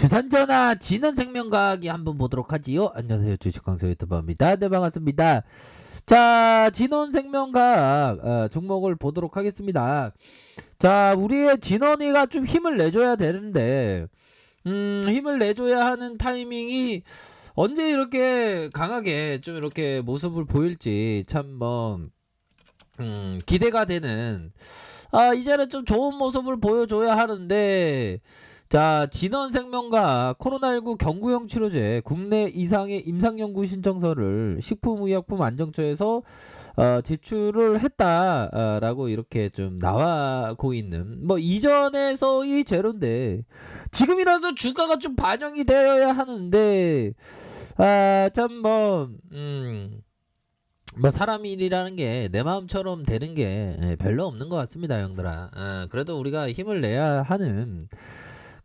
두산전화 진원생명과학이 한번 보도록 하지요. 안녕하세요, 주식강사 유튜버입니다. 네, 반갑습니다. 자, 진원생명과학 종목을 보도록 하겠습니다. 자, 우리의 진원이가 좀 힘을 내줘야 되는데 힘을 내줘야 하는 타이밍이 언제 이렇게 강하게 좀 이렇게 모습을 보일지 참 기대가 되는, 이제는 좀 좋은 모습을 보여줘야 하는데, 자, 진원생명과 코로나19 경구용 치료제 국내 이상의 임상연구 신청서를 식품의약품안정처에서 제출을 했다라고 이렇게 좀 나와고 있는, 뭐 이전에서의 제로인데 지금이라도 주가가 좀 반영이 되어야 하는데, 참 사람 일이라는 게 내 마음처럼 되는 게 별로 없는 것 같습니다, 형들아. 그래도 우리가 힘을 내야 하는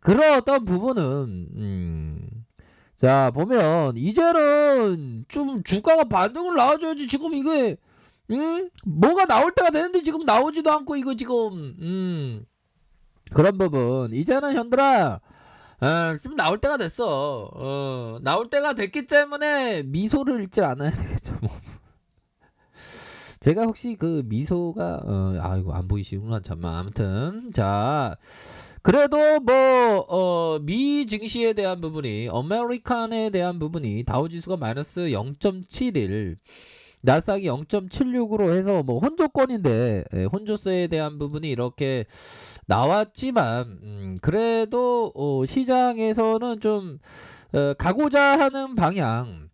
그런 어떤 부분은, 자, 보면 이제는 좀 주가가 반등을 나와줘야지. 지금 이게 뭐가 나올 때가 되는데 지금 나오지도 않고, 이거 지금 그런 부분 이제는 형들아, 좀 나올 때가 됐어. 나올 때가 됐기 때문에 미소를 잃지 않아야 되겠죠, 뭐. 제가 혹시 그 미소가 이거 안 보이시구나. 잠만. 아무튼 자, 그래도 미 증시에 대한 부분이, 아메리칸에 대한 부분이 다우지수가 마이너스 0.71, 나스닥이 0.76으로 해서 뭐 혼조권인데, 혼조세에 대한 부분이 이렇게 나왔지만, 그래도 시장에서는 좀 가고자 하는 방향,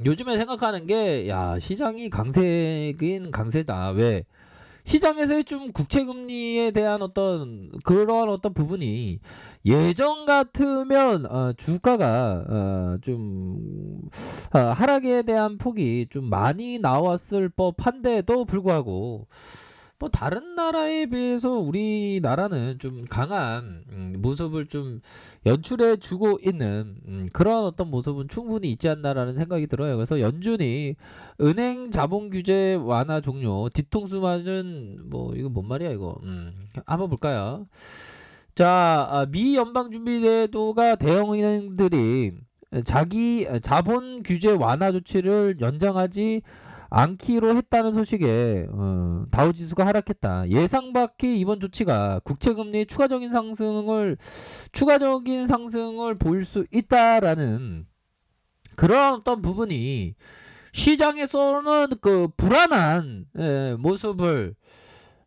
요즘에 생각하는 게, 야, 시장이 강세긴 강세다. 왜? 시장에서의 좀 국채금리에 대한 그러한 부분이 예전 같으면 주가가 좀 하락에 대한 폭이 좀 많이 나왔을 법한데도 불구하고, 뭐 다른 나라에 비해서 우리나라는 좀 강한 모습을 좀 연출해 주고 있는 그런 모습은 충분히 있지 않나라는 생각이 들어요. 그래서 연준이 은행 자본 규제 완화 종료, 뒤통수 맞은, 이거 뭔 말이야 이거. 한번 볼까요? 자, 미 연방준비제도가 대형은행들이 자기 자본 규제 완화 조치를 연장하지 않기로 했다는 소식에 다우지수가 하락했다. 예상 밖의 이번 조치가 국채금리의 추가적인 상승을 보일 수 있다라는 그런 부분이 시장에서는 그 불안한 모습을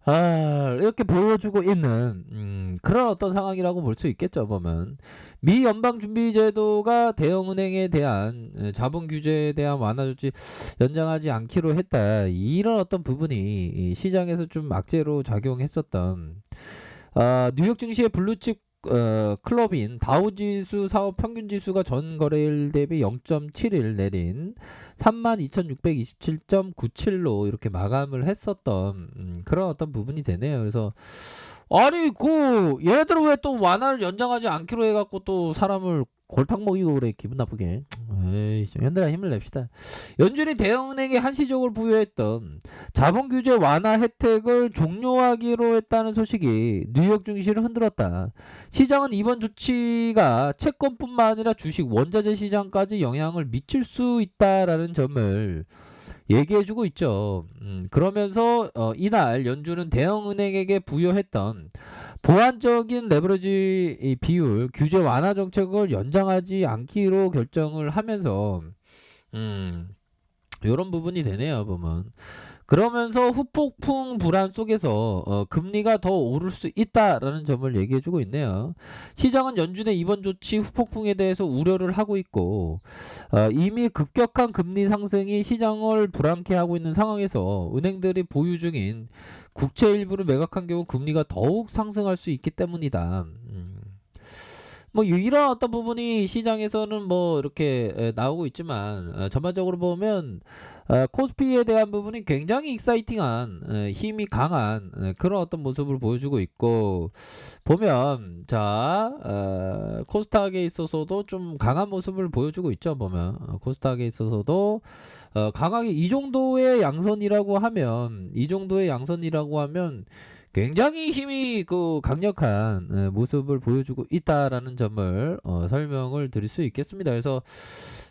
이렇게 보여주고 있는 그런 상황이라고 볼 수 있겠죠. 보면 미 연방준비제도가 대형은행에 대한 자본 규제에 대한 완화 조치 연장하지 않기로 했다. 이런 부분이 시장에서 좀 악재로 작용했었던, 뉴욕 증시의 블루칩 클럽인 다우지수 사업 평균지수가 전 거래일 대비 0.71 내린 32,627.97로 이렇게 마감을 했었던 그런 부분이 되네요. 그래서 아니 얘네들은 왜 또 완화를 연장하지 않기로 해갖고 또 사람을 골탕 먹이고 그래, 기분 나쁘게. 에이, 현대라 힘을 냅시다. 연준이 대형은행에 한시적으로 부여했던 자본규제 완화 혜택을 종료하기로 했다는 소식이 뉴욕 증시를 흔들었다. 시장은 이번 조치가 채권뿐만 아니라 주식, 원자재 시장까지 영향을 미칠 수 있다라는 점을 얘기해주고 있죠. 그러면서 이날 연준은 대형은행에게 부여했던 보완적인 레버리지 비율 규제 완화 정책을 연장하지 않기로 결정을 하면서 이런 부분이 되네요, 보면. 그러면서 후폭풍 불안 속에서 금리가 더 오를 수 있다라는 점을 얘기해주고 있네요. 시장은 연준의 이번 조치 후폭풍에 대해서 우려를 하고 있고, 이미 급격한 금리 상승이 시장을 불안케 하고 있는 상황에서 은행들이 보유 중인 국채 일부를 매각한 경우 금리가 더욱 상승할 수 있기 때문이다. 이런 부분이 시장에서는 이렇게 나오고 있지만, 전반적으로 보면 코스피에 대한 부분이 굉장히 익사이팅한, 힘이 강한 그런 모습을 보여주고 있고, 보면 자, 코스닥에 있어서도 좀 강한 모습을 보여주고 있죠. 보면 코스닥에 있어서도 강하게 이 정도의 양선이라고 하면 굉장히 힘이 강력한 모습을 보여주고 있다라는 점을 설명을 드릴 수 있겠습니다. 그래서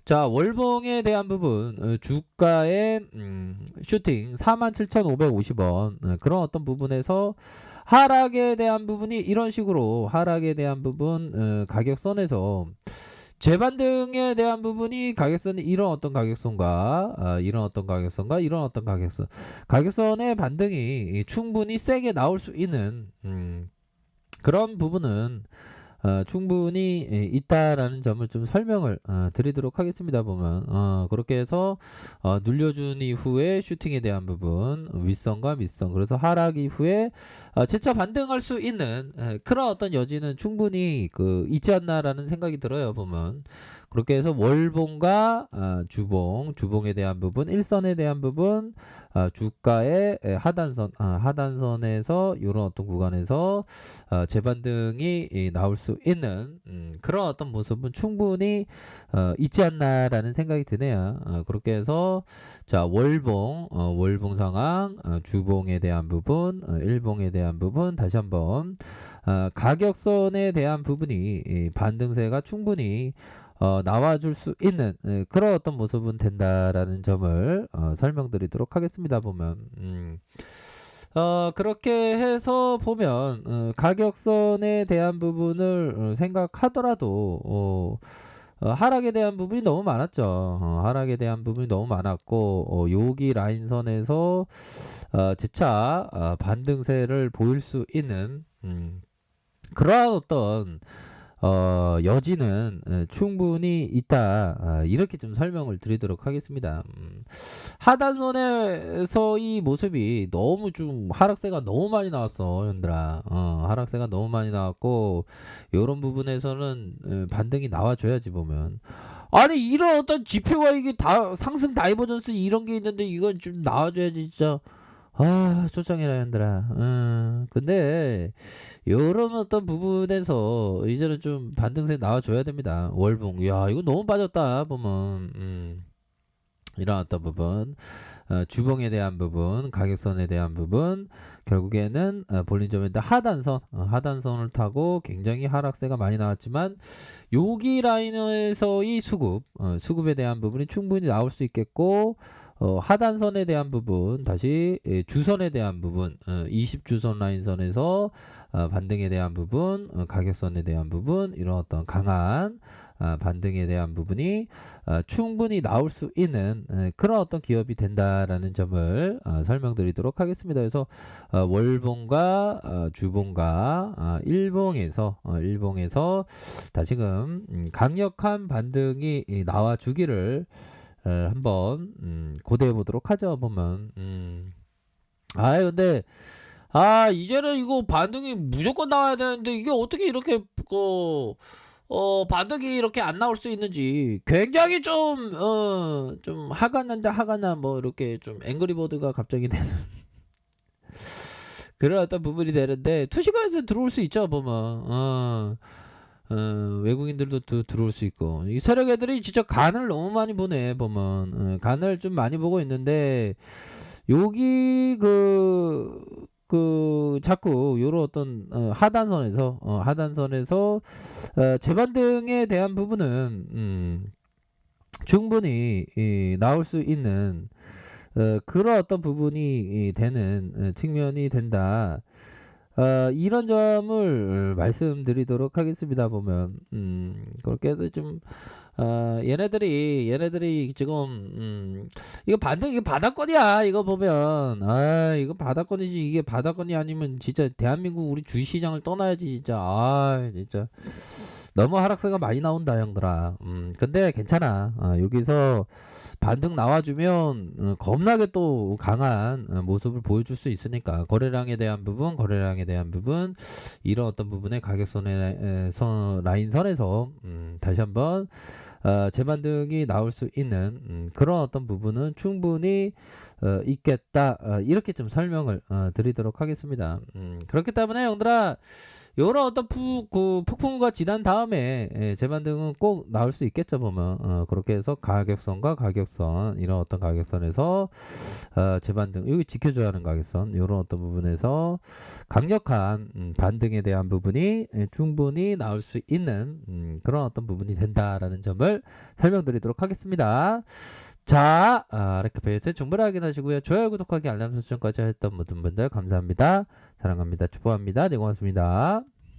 자, 월봉에 대한 부분, 주가의 슈팅 47,550원, 그런 어떤 부분에서 하락에 대한 부분이 이런 식으로 하락에 대한 부분, 가격선에서 재반등에 대한 부분이 가격선이 이런 어떤 가격선과 이런 어떤 가격선과 이런 어떤 가격선의 반등이 충분히 세게 나올 수 있는 그런 부분은 충분히 있다라는 점을 좀 설명을 드리도록 하겠습니다. 보면 그렇게 해서 눌려준 이후에 슈팅에 대한 부분, 윗선과 밑선, 그래서 하락 이후에 재차 반등할 수 있는 그런 어떤 여지는 충분히 있지 않나라는 생각이 들어요. 보면 그렇게 해서 월봉과 주봉에 대한 부분, 일선에 대한 부분, 주가의 하단선에서 이런 어떤 구간에서 재반등이 나올 수 있는 그런 어떤 모습은 충분히 있지 않나라는 생각이 드네요. 그렇게 해서 자, 월봉 상황, 주봉에 대한 부분, 일봉에 대한 부분 다시 한번 가격선에 대한 부분이 반등세가 충분히 나와줄 수 있는 그런 어떤 모습은 된다라는 점을 설명드리도록 하겠습니다. 보면 그렇게 해서 보면 가격선에 대한 부분을 생각하더라도 하락에 대한 부분이 너무 많았죠. 하락에 대한 부분이 너무 많았고 여기 라인선에서 재차 반등세를 보일 수 있는 그러한 어떤 여지는 충분히 있다. 이렇게 좀 설명을 드리도록 하겠습니다. 하단선에서의 모습이 너무 좀 하락세가 너무 많이 나왔어, 현들아. 하락세가 너무 많이 나왔고 이런 부분에서는 반등이 나와줘야지 보면. 아니 이런 어떤 지표가 이게 다 상승 다이버전스 이런 게 있는데 이건 좀 나와줘야지 진짜. 초창이라 현들아. 근데 요런 어떤 부분에서 이제는 좀 반등세 나와줘야 됩니다. 월봉, 야 이거 너무 빠졌다 보면. 이런 어떤 부분, 주봉에 대한 부분, 가격선에 대한 부분, 결국에는 볼린저밴드 하단선을 타고 굉장히 하락세가 많이 나왔지만 여기 라인에서의 수급에 대한 부분이 충분히 나올 수 있겠고 하단선에 대한 부분, 다시 주선에 대한 부분, 20주선 라인선에서 반등에 대한 부분, 가격선에 대한 부분, 이런 어떤 강한 반등에 대한 부분이 충분히 나올 수 있는 그런 어떤 기업이 된다라는 점을 설명드리도록 하겠습니다. 그래서 월봉과 주봉과 일봉에서 다시금 강력한 반등이 나와 주기를 한번 고대해 보도록 하죠. 보면 근데 이제는 이거 반등이 무조건 나와야 되는데 이게 어떻게 이렇게 반등이 이렇게 안 나올 수 있는지 굉장히 좀 화가 난다 뭐 이렇게 좀 앵그리버드가 갑자기 되는 그런 어떤 부분이 되는데 투시가에서 들어올 수 있죠. 보면 외국인들도 들어올 수 있고 이 세력 애들이 진짜 간을 너무 많이 보네. 보면 간을 좀 많이 보고 있는데 여기 자꾸 요런 어떤 하단선에서 재반등에 대한 부분은 충분히 나올 수 있는 그런 어떤 부분이 되는 측면이 된다. 이런 점을 말씀드리도록 하겠습니다. 보면 그렇게 해서 좀 얘네들이 지금 이거 반등 이게 바닥권이야. 이거 보면 이거 바닥권이지. 이게 바닥권이 아니면 진짜 대한민국 우리 주식시장을 떠나야지 진짜. 진짜 너무 하락세가 많이 나온다 형들아. 근데 괜찮아. 여기서 반등 나와주면 겁나게 또 강한 모습을 보여줄 수 있으니까 거래량에 대한 부분 이런 어떤 부분의 가격선의 라인선에서 다시 한번 재반등이 나올 수 있는 그런 어떤 부분은 충분히 있겠다. 이렇게 좀 설명을 드리도록 하겠습니다. 그렇기 때문에 형들아 요런 어떤 폭풍과 지난 다음에 재반등은 꼭 나올 수 있겠죠 보면. 그렇게 해서 가격선과 가격선 이런 어떤 가격선에서 재반등 여기 지켜줘야 하는 가격선 요런 어떤 부분에서 강력한 반등에 대한 부분이 충분히 나올 수 있는 그런 어떤 부분이 된다라는 점을 설명드리도록 하겠습니다. 자, 이렇게 배트 충분히 확인하시고요. 좋아요, 구독하기, 알람 설정까지 했던 모든 분들 감사합니다. 사랑합니다. 축복합니다. 네, 고맙습니다.